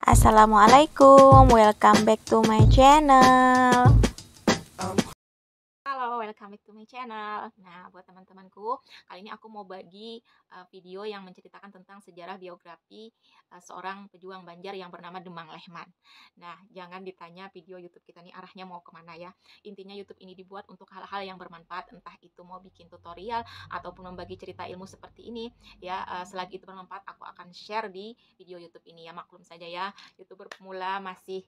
Assalamualaikum, welcome back to my channel. Halo, welcome back to my channel. Nah, buat teman-temanku, kali ini aku mau bagi video yang menceritakan tentang sejarah biografi seorang pejuang Banjar yang bernama Demang Lehman. Nah, jangan ditanya video YouTube kita ini arahnya mau kemana ya. Intinya YouTube ini dibuat untuk hal-hal yang bermanfaat, entah itu mau bikin tutorial ataupun membagi cerita ilmu seperti ini. Ya, selagi itu bermanfaat, aku akan share di video YouTube ini ya. Maklum saja ya, YouTuber pemula masih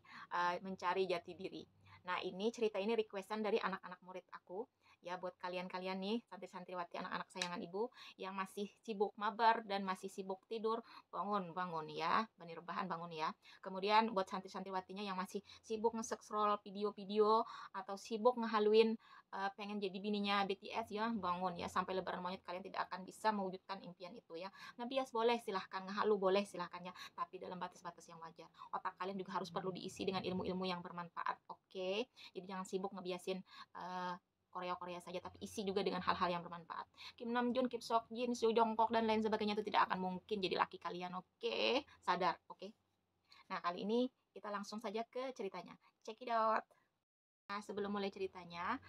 mencari jati diri. Nah, cerita ini requestan dari anak-anak murid aku. Ya, buat kalian-kalian nih, santri-santriwati anak-anak sayangan ibu yang masih sibuk mabar dan masih sibuk tidur, bangun ya. Bani rebahan bangun ya. Kemudian buat santri-santriwatinya yang masih sibuk nge-scroll video-video atau sibuk ngehaluin pengen jadi bininya BTS ya, bangun ya. Sampai lebaran monyet kalian tidak akan bisa mewujudkan impian itu ya. Ngebias boleh silahkan, ngehalu boleh silahkan ya, tapi dalam batas-batas yang wajar. Otak kalian juga harus perlu diisi dengan ilmu-ilmu yang bermanfaat. Oke, jadi jangan sibuk ngebiasin Korea-Korea saja, tapi isi juga dengan hal-hal yang bermanfaat. Kim Namjoon, Kim Seokjin, Seo Jongkok dan lain sebagainya itu tidak akan mungkin jadi laki kalian. Oke, sadar. Oke. Nah, kali ini kita langsung saja ke ceritanya. Check it out. Nah, sebelum mulai ceritanya,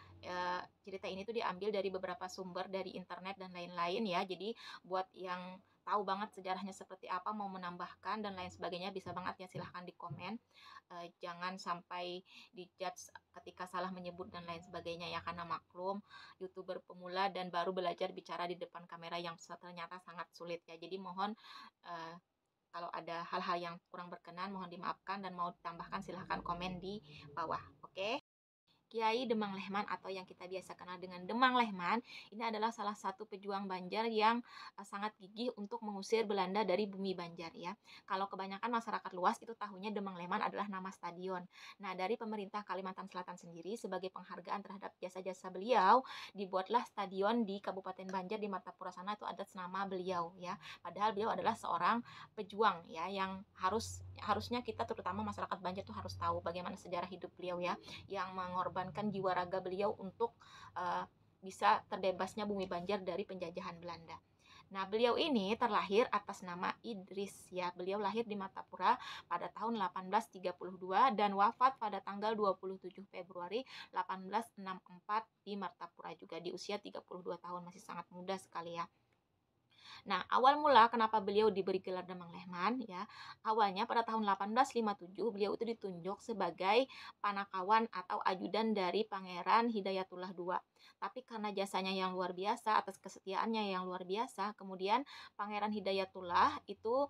cerita ini tuh diambil dari beberapa sumber dari internet dan lain-lain ya. Jadi buat yang tahu banget sejarahnya seperti apa, mau menambahkan dan lain sebagainya, bisa banget ya, silahkan di komen. Jangan sampai dijudge ketika salah menyebut dan lain sebagainya ya, karena maklum YouTuber pemula dan baru belajar bicara di depan kamera yang ternyata sangat sulit ya. Jadi mohon kalau ada hal-hal yang kurang berkenan mohon dimaafkan, dan mau ditambahkan silahkan komen di bawah. Oke? Kiai Demang Lehman atau yang kita biasa kenal dengan Demang Lehman ini adalah salah satu pejuang Banjar yang sangat gigih untuk mengusir Belanda dari bumi Banjar ya. Kalau kebanyakan masyarakat luas itu tahunya Demang Lehman adalah nama stadion. Nah, dari pemerintah Kalimantan Selatan sendiri sebagai penghargaan terhadap jasa-jasa beliau, dibuatlah stadion di Kabupaten Banjar di Martapura sana itu atas nama beliau ya. Padahal beliau adalah seorang pejuang ya, yang harusnya kita terutama masyarakat Banjar tuh harus tahu bagaimana sejarah hidup beliau ya, yang mengorbankan jiwa raga beliau untuk bisa terbebasnya bumi Banjar dari penjajahan Belanda. Nah, beliau ini terlahir atas nama Idris ya. Beliau lahir di Martapura pada tahun 1832 dan wafat pada tanggal 27 Februari 1864 di Martapura juga di usia 32 tahun, masih sangat muda sekali ya. Nah, awal mula kenapa beliau diberi gelar Demang Lehman ya, awalnya pada tahun 1857 beliau itu ditunjuk sebagai panakawan atau ajudan dari Pangeran Hidayatullah II. Tapi karena jasanya yang luar biasa, atas kesetiaannya yang luar biasa, kemudian Pangeran Hidayatullah itu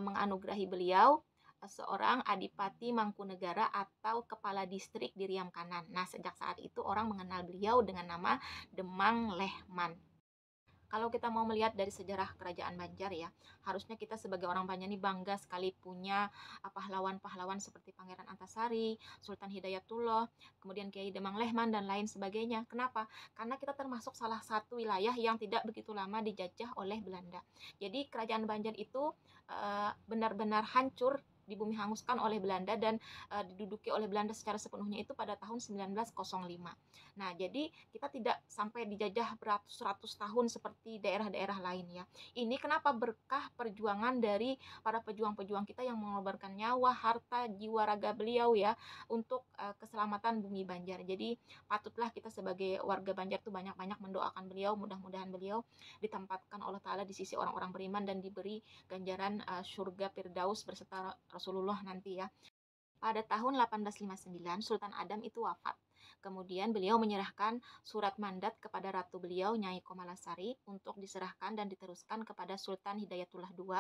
menganugerahi beliau seorang Adipati Mangkunegara atau kepala distrik di Riam Kanan. Nah, sejak saat itu orang mengenal beliau dengan nama Demang Lehman. Kalau kita mau melihat dari sejarah kerajaan Banjar ya, harusnya kita sebagai orang Banjar ini bangga sekali punya pahlawan-pahlawan seperti Pangeran Antasari, Sultan Hidayatullah, kemudian Kiai Demang Lehman dan lain sebagainya. Kenapa? Karena kita termasuk salah satu wilayah yang tidak begitu lama dijajah oleh Belanda. Jadi kerajaan Banjar itu benar-benar hancur, dibumi hanguskan oleh Belanda dan diduduki oleh Belanda secara sepenuhnya itu pada tahun 1905. Nah, jadi kita tidak sampai dijajah beratus-ratus tahun seperti daerah-daerah lain ya. Ini kenapa berkah perjuangan dari para pejuang-pejuang kita yang mengorbankan nyawa, harta, jiwa raga beliau ya untuk keselamatan bumi Banjar. Jadi patutlah kita sebagai warga Banjar tuh banyak-banyak mendoakan beliau, mudah-mudahan beliau ditempatkan Allah Ta'ala di sisi orang-orang beriman dan diberi ganjaran surga Firdaus berserta Rasulullah nanti ya. Pada tahun 1859, Sultan Adam itu wafat. Kemudian beliau menyerahkan surat mandat kepada ratu beliau, Nyai Komalasari, untuk diserahkan dan diteruskan kepada Sultan Hidayatullah II.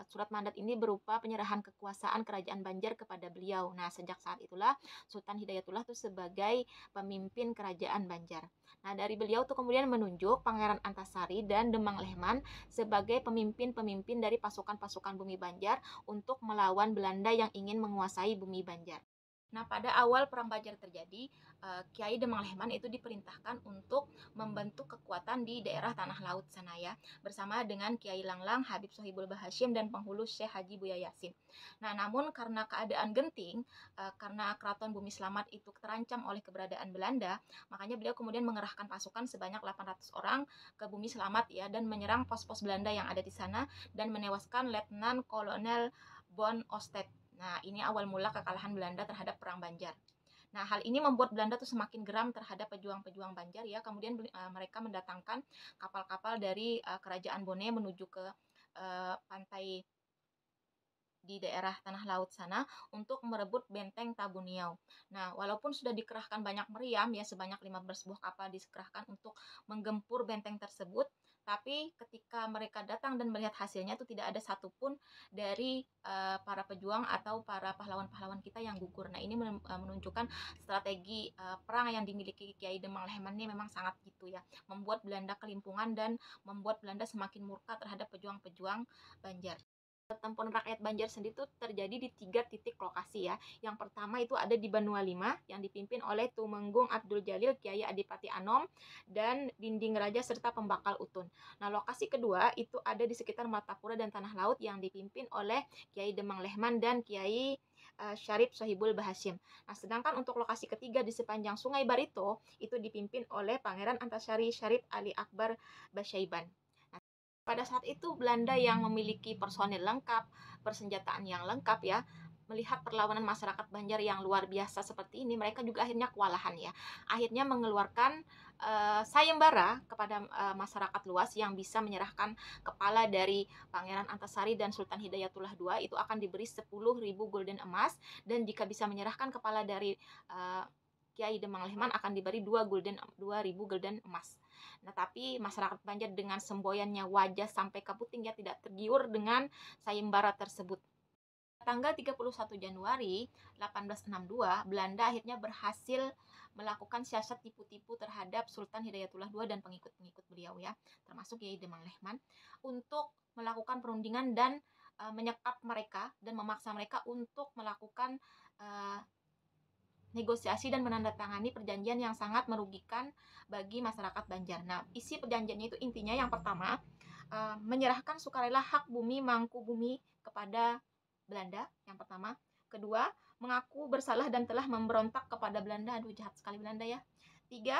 Surat mandat ini berupa penyerahan kekuasaan kerajaan Banjar kepada beliau. Nah, sejak saat itulah Sultan Hidayatullah itu sebagai pemimpin kerajaan Banjar. Nah, dari beliau tuh kemudian menunjuk Pangeran Antasari dan Demang Lehman sebagai pemimpin-pemimpin dari pasukan-pasukan bumi Banjar untuk melawan Belanda yang ingin menguasai bumi Banjar. Nah, pada awal Perang Banjar terjadi, Kiai Demang Lehman itu diperintahkan untuk membentuk kekuatan di daerah Tanah Laut sana ya, bersama dengan Kiai Langlang, Habib Sohibul Bahashim, dan penghulu Syekh Haji Buya Yasin. Nah, namun karena keadaan genting, karena Keraton Bumi Slamet itu terancam oleh keberadaan Belanda, makanya beliau kemudian mengerahkan pasukan sebanyak 800 orang ke Bumi Slamet ya, dan menyerang pos-pos Belanda yang ada di sana dan menewaskan Letnan Kolonel Bon Ostend. Nah, ini awal mula kekalahan Belanda terhadap Perang Banjar. Nah, hal ini membuat Belanda tuh semakin geram terhadap pejuang-pejuang Banjar ya. Kemudian mereka mendatangkan kapal-kapal dari kerajaan Bone menuju ke pantai di daerah Tanah Laut sana untuk merebut benteng Tabuniau. Nah, walaupun sudah dikerahkan banyak meriam ya, sebanyak 15 buah kapal dikerahkan untuk menggempur benteng tersebut, tapi ketika mereka datang dan melihat hasilnya itu tidak ada satupun dari para pejuang atau para pahlawan-pahlawan kita yang gugur. Nah, ini menunjukkan strategi perang yang dimiliki Kiai Demang Lehman ini memang sangat gitu ya, membuat Belanda kelimpungan dan membuat Belanda semakin murka terhadap pejuang-pejuang Banjar. Pertempuran rakyat Banjar sendiri itu terjadi di 3 titik lokasi ya. Yang pertama itu ada di Banua Lima yang dipimpin oleh Tumenggung Abdul Jalil, Kiai Adipati Anom, dan Dinding Raja serta Pembakal Utun. Nah, lokasi kedua itu ada di sekitar Martapura dan Tanah Laut yang dipimpin oleh Kiai Demang Lehman dan Kiai Syarif Sohibul Bahasim. Nah, sedangkan untuk lokasi ketiga di sepanjang Sungai Barito itu dipimpin oleh Pangeran Antasari Syarif Ali Akbar Basyaiban. Pada saat itu Belanda yang memiliki personil lengkap, persenjataan yang lengkap ya, melihat perlawanan masyarakat Banjar yang luar biasa seperti ini, mereka juga akhirnya kewalahan ya. Akhirnya mengeluarkan sayembara kepada masyarakat luas yang bisa menyerahkan kepala dari Pangeran Antasari dan Sultan Hidayatullah II itu akan diberi 10.000 gulden emas, dan jika bisa menyerahkan kepala dari Kiai Demang Lehman akan diberi 2.000 gulden emas. Nah, tapi masyarakat Banjar dengan semboyannya wajah sampai ke puting ya tidak tergiur dengan sayembara tersebut. Tanggal 31 Januari 1862, Belanda akhirnya berhasil melakukan siasat tipu-tipu terhadap Sultan Hidayatullah II dan pengikut-pengikut beliau ya, termasuk Kiai Demang Lehman, untuk melakukan perundingan dan menyekap mereka dan memaksa mereka untuk melakukan negosiasi dan menandatangani perjanjian yang sangat merugikan bagi masyarakat Banjar. Nah, isi perjanjiannya itu intinya yang pertama, menyerahkan sukarela hak bumi Mangkubumi kepada Belanda, yang pertama. Kedua, mengaku bersalah dan telah memberontak kepada Belanda. Aduh, jahat sekali Belanda ya. Tiga,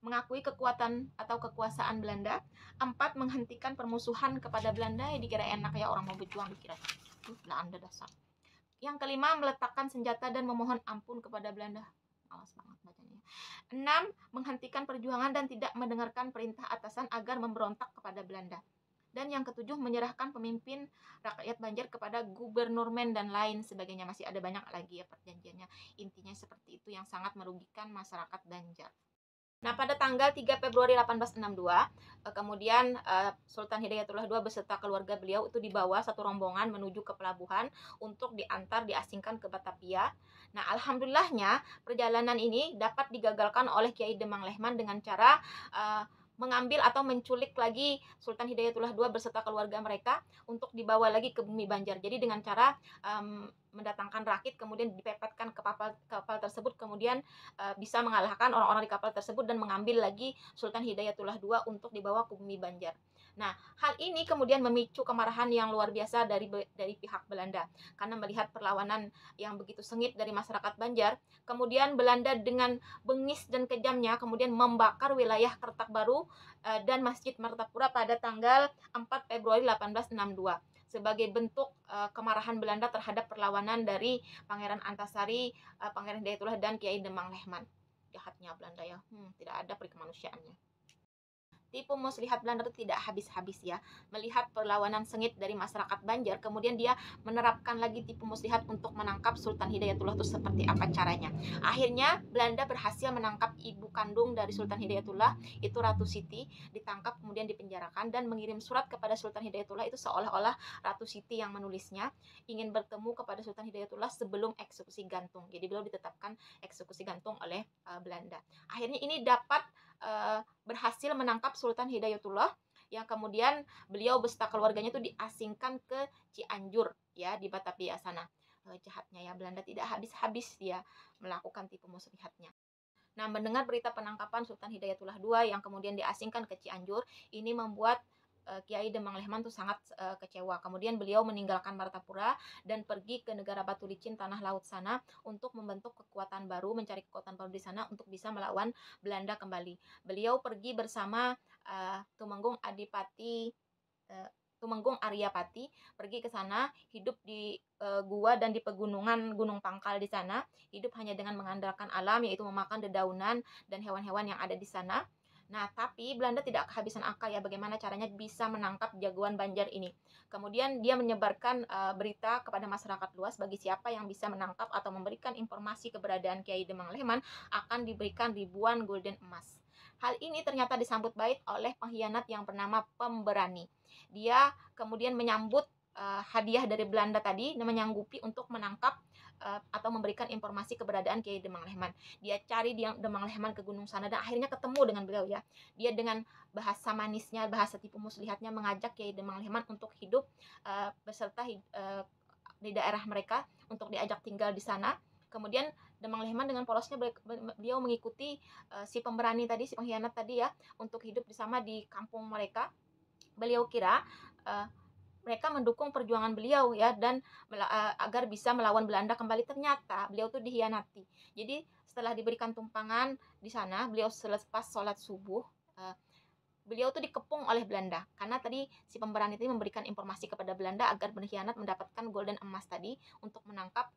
mengakui kekuatan atau kekuasaan Belanda. Empat, menghentikan permusuhan kepada Belanda. Ya, dikira enak ya orang mau berjuang, dikira Belanda dasar. Yang kelima, meletakkan senjata dan memohon ampun kepada Belanda. Awas banget bacanya. 6. Menghentikan perjuangan dan tidak mendengarkan perintah atasan agar memberontak kepada Belanda. Dan yang ketujuh, menyerahkan pemimpin rakyat Banjar kepada gubernurmen dan lain sebagainya. Masih ada banyak lagi ya perjanjiannya. Intinya seperti itu yang sangat merugikan masyarakat Banjar. Nah, pada tanggal 3 Februari 1862, kemudian Sultan Hidayatullah II beserta keluarga beliau itu dibawa satu rombongan menuju ke pelabuhan untuk diasingkan ke Batavia. Nah, alhamdulillahnya perjalanan ini dapat digagalkan oleh Kiai Demang Lehman dengan cara mengambil atau menculik lagi Sultan Hidayatullah II beserta keluarga mereka untuk dibawa lagi ke bumi Banjar. Jadi dengan cara mendatangkan rakit kemudian dipepetkan ke kapal tersebut, kemudian bisa mengalahkan orang-orang di kapal tersebut dan mengambil lagi Sultan Hidayatullah II untuk dibawa ke bumi Banjar. Nah, hal ini kemudian memicu kemarahan yang luar biasa dari pihak Belanda karena melihat perlawanan yang begitu sengit dari masyarakat Banjar. Kemudian Belanda dengan bengis dan kejamnya kemudian membakar wilayah Kertak Baru dan Masjid Martapura pada tanggal 4 Februari 1862 sebagai bentuk kemarahan Belanda terhadap perlawanan dari Pangeran Antasari, Pangeran Hidayatullah dan Kiai Demang Lehman. Jahatnya Belanda ya, tidak ada peri kemanusiaannya. Tipu muslihat Belanda itu tidak habis-habis ya. Melihat perlawanan sengit dari masyarakat Banjar, kemudian dia menerapkan lagi tipu muslihat untuk menangkap Sultan Hidayatullah itu seperti apa caranya. Akhirnya Belanda berhasil menangkap ibu kandung dari Sultan Hidayatullah, itu Ratu Siti, ditangkap kemudian dipenjarakan dan mengirim surat kepada Sultan Hidayatullah itu seolah-olah Ratu Siti yang menulisnya, ingin bertemu kepada Sultan Hidayatullah sebelum eksekusi gantung. Jadi beliau ditetapkan eksekusi gantung oleh Belanda. Akhirnya ini dapat berhasil menangkap Sultan Hidayatullah yang kemudian beliau beserta keluarganya itu diasingkan ke Cianjur ya di Batavia sana. Jahatnya ya Belanda tidak habis-habis dia melakukan tipu muslihatnya. Nah, mendengar berita penangkapan Sultan Hidayatullah II yang kemudian diasingkan ke Cianjur, ini membuat Kiai Demang Lehman tuh sangat kecewa. Kemudian beliau meninggalkan Martapura dan pergi ke negara Batu Licin Tanah Laut sana untuk membentuk kekuatan baru, mencari kekuatan baru di sana untuk bisa melawan Belanda kembali. Beliau pergi bersama Tumenggung Adipati Tumenggung Aryapati, pergi ke sana, hidup di gua dan di pegunungan Gunung Pangkal di sana, hidup hanya dengan mengandalkan alam, yaitu memakan dedaunan dan hewan-hewan yang ada di sana. Nah, tapi Belanda tidak kehabisan akal ya bagaimana caranya bisa menangkap jagoan Banjar ini. Kemudian dia menyebarkan berita kepada masyarakat luas bagi siapa yang bisa menangkap atau memberikan informasi keberadaan Kiai Demang Lehman akan diberikan ribuan gulden emas. Hal ini ternyata disambut baik oleh pengkhianat yang bernama Pemberani. Dia kemudian menyambut hadiah dari Belanda tadi, menyanggupi untuk menangkap atau memberikan informasi keberadaan Kiai Demang Lehman. Dia cari Demang Lehman ke gunung sana dan akhirnya ketemu dengan beliau ya. Dia dengan bahasa manisnya, bahasa tipu muslihatnya mengajak Kiai Demang Lehman untuk hidup beserta di daerah mereka untuk diajak tinggal di sana. Kemudian Demang Lehman dengan polosnya beliau mengikuti si pemberani tadi, si pengkhianat tadi ya, untuk hidup bersama di kampung mereka. Beliau kira mereka mendukung perjuangan beliau ya dan agar bisa melawan Belanda kembali. Ternyata beliau tuh dihianati. Jadi setelah diberikan tumpangan di sana, beliau selepas sholat subuh beliau tuh dikepung oleh Belanda karena tadi si pemberani itu memberikan informasi kepada Belanda agar berkhianat mendapatkan golden emas tadi untuk menangkap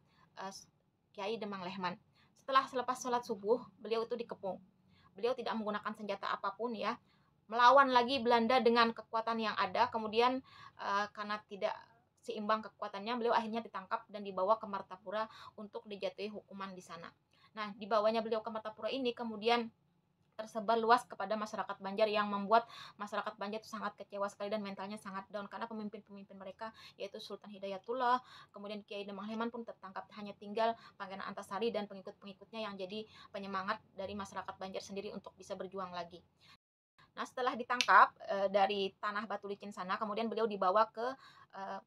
Kiai Demang Lehman. Setelah selepas sholat subuh, beliau itu dikepung. Beliau tidak menggunakan senjata apapun ya, melawan lagi Belanda dengan kekuatan yang ada. Kemudian karena tidak seimbang kekuatannya, beliau akhirnya ditangkap dan dibawa ke Martapura untuk dijatuhi hukuman di sana. Nah, dibawanya beliau ke Martapura ini kemudian tersebar luas kepada masyarakat Banjar yang membuat masyarakat Banjar itu sangat kecewa sekali dan mentalnya sangat down karena pemimpin-pemimpin mereka yaitu Sultan Hidayatullah, kemudian Kiai Demang Lehman pun tertangkap, hanya tinggal Pangeran Antasari dan pengikut-pengikutnya yang jadi penyemangat dari masyarakat Banjar sendiri untuk bisa berjuang lagi. Nah, setelah ditangkap dari tanah Batu Licin sana, kemudian beliau dibawa ke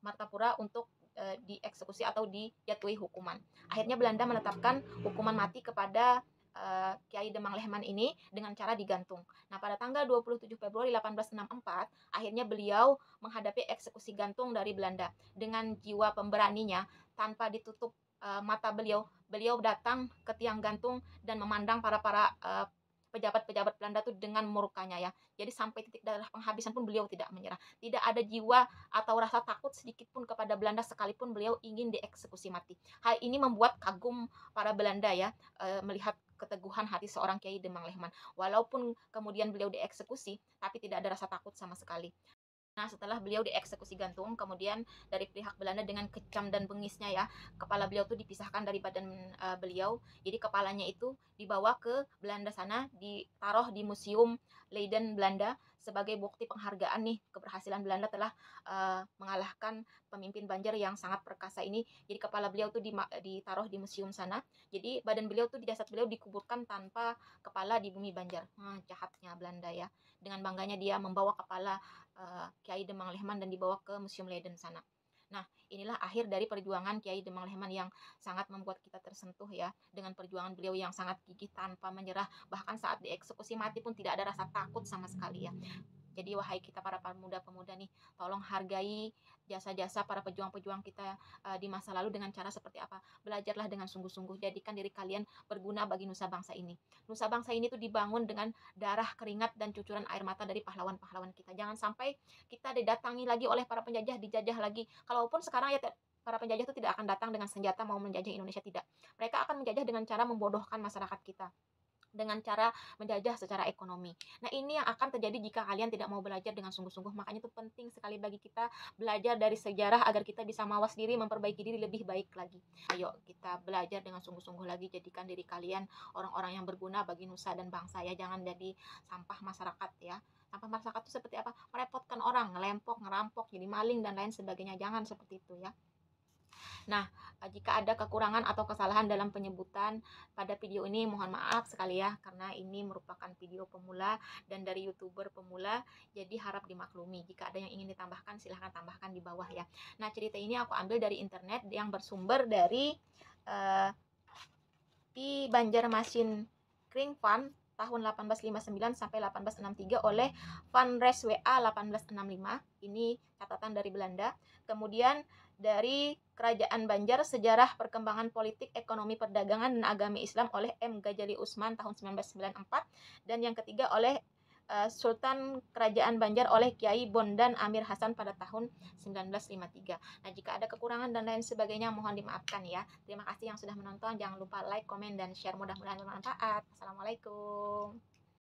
Martapura untuk dieksekusi atau dijatuhi hukuman. Akhirnya Belanda menetapkan hukuman mati kepada Kiai Demang Lehman ini dengan cara digantung. Nah, pada tanggal 27 Februari 1864, akhirnya beliau menghadapi eksekusi gantung dari Belanda. Dengan jiwa pemberaninya, tanpa ditutup mata beliau, beliau datang ke tiang gantung dan memandang para pejabat-pejabat Belanda tuh dengan murkanya ya. Jadi sampai titik darah penghabisan pun beliau tidak menyerah. Tidak ada jiwa atau rasa takut sedikit pun kepada Belanda sekalipun beliau ingin dieksekusi mati. Hal ini membuat kagum para Belanda ya, melihat keteguhan hati seorang Kiai Demang Lehman. Walaupun kemudian beliau dieksekusi, tapi tidak ada rasa takut sama sekali. Nah, setelah beliau dieksekusi gantung, kemudian dari pihak Belanda dengan kejam dan bengisnya ya, kepala beliau tuh dipisahkan dari badan beliau. Jadi kepalanya itu dibawa ke Belanda sana, ditaruh di Museum Leiden Belanda sebagai bukti penghargaan nih keberhasilan Belanda telah mengalahkan pemimpin Banjar yang sangat perkasa ini. Jadi kepala beliau tuh ditaruh di museum sana. Jadi badan beliau tuh, jasad beliau dikuburkan tanpa kepala di bumi Banjar. Jahatnya Belanda ya. Dengan bangganya dia membawa kepala Kiai Demang Lehman dan dibawa ke Museum Leiden sana. Nah, inilah akhir dari perjuangan Kiai Demang Lehman yang sangat membuat kita tersentuh ya, dengan perjuangan beliau yang sangat gigih tanpa menyerah, bahkan saat dieksekusi mati pun tidak ada rasa takut sama sekali ya. Jadi wahai kita para pemuda-pemuda nih, tolong hargai jasa-jasa para pejuang-pejuang kita di masa lalu dengan cara seperti apa. Belajarlah dengan sungguh-sungguh, jadikan diri kalian berguna bagi nusa bangsa ini. Nusa bangsa ini tuh dibangun dengan darah, keringat, dan cucuran air mata dari pahlawan-pahlawan kita. Jangan sampai kita didatangi lagi oleh para penjajah, dijajah lagi. Kalaupun sekarang ya para penjajah itu tidak akan datang dengan senjata mau menjajah Indonesia, tidak. Mereka akan menjajah dengan cara membodohkan masyarakat kita, dengan cara menjajah secara ekonomi. Nah, ini yang akan terjadi jika kalian tidak mau belajar dengan sungguh-sungguh. Makanya itu penting sekali bagi kita belajar dari sejarah agar kita bisa mawas diri, memperbaiki diri lebih baik lagi. Ayo kita belajar dengan sungguh-sungguh lagi, jadikan diri kalian orang-orang yang berguna bagi nusa dan bangsa ya. Jangan jadi sampah masyarakat ya. Sampah masyarakat itu seperti apa? Merepotkan orang, ngelempok, ngerampok, jadi maling dan lain sebagainya. Jangan seperti itu ya. Nah, jika ada kekurangan atau kesalahan dalam penyebutan pada video ini, mohon maaf sekali ya, karena ini merupakan video pemula dan dari YouTuber pemula, jadi harap dimaklumi. Jika ada yang ingin ditambahkan, silahkan tambahkan di bawah ya. Nah, cerita ini aku ambil dari internet yang bersumber dari di Banjarmasin Kring Fund tahun 1859 sampai 1863 oleh Van Res WA 1865. Ini catatan dari Belanda. Kemudian dari Kerajaan Banjar, Sejarah Perkembangan Politik, Ekonomi, Perdagangan, dan Agama Islam oleh M. Ghazali Usman tahun 1994. Dan yang ketiga oleh Sultan Kerajaan Banjar oleh Kiai Bondan Amir Hasan pada tahun 1953. Nah, jika ada kekurangan dan lain sebagainya mohon dimaafkan ya. Terima kasih yang sudah menonton. Jangan lupa like, komen, dan share. Mudah-mudahan bermanfaat. Assalamualaikum.